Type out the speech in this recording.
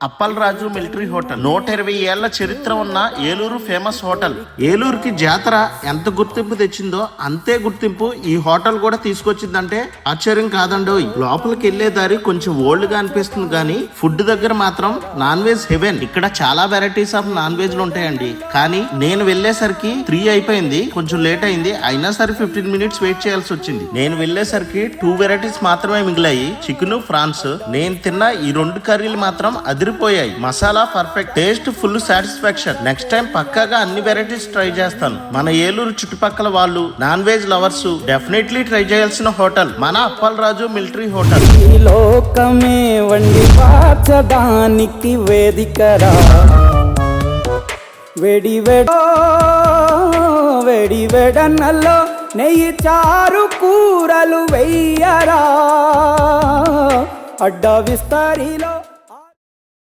అప్పల్ రాజు military hotel 120 ఏళ్ల చరిత్ర ఉన్న ఏలూరు ఫేమస్ హోటల్. ఏలూరుకి జాతర ఎంత గుర్తింపు తెచ్చిందో అంతే గుర్తింపు ఈ హోటల్ కూడా తీసుకొచ్చిందంటే ఆశ్చర్యం కాదండోయ్. లోపలికి వెళ్లే దారి కొంచెం ఓల్డ్ గా అనిపిస్తుంది కానీ ఫుడ్ దగ్గర మాత్రం నాన్ వెజ్ హెవెన్. ఇక్కడ చాలా వెరైటీస్ ఆఫ్ నాన్ వెజ్ లు ఉంటాయండి. కానీ నేను వెళ్లేసరికి 3 అయిపోయింది, కొంచెం లేట్ అయింది. అయినా సరే 15 మినిట్స్ వెయిట్ చేయాల్సి వచ్చింది. నేను వెళ్లేసరికి 2 వెరైటీస్ మాత్రమే మిగిలాయి, చికెన్ ఫ్రాన్స్. నేను తిన్న ఈ 2 కర్రీలు మాత్రం అదిరిపోయాయి. Masala perfect, taste full satisfaction. Next time పక్కాగా అన్ని వెరైటీస్ ట్రై చేస్తాను. మన ఏలూరు చుట్టుపక్కల వాళ్ళు non veg lovers definitely try చేయాల్సిన హోటల్ మన అప్పల్ రాజు మిలిటరీ హోటల్. ఈ లోకమే వండి పాచడానికి వేదికరా, వేడి వేడన్నల్లో నెయ్యి చారు కూరలు వెయ్యరా, అడ్డ విస్తరిలో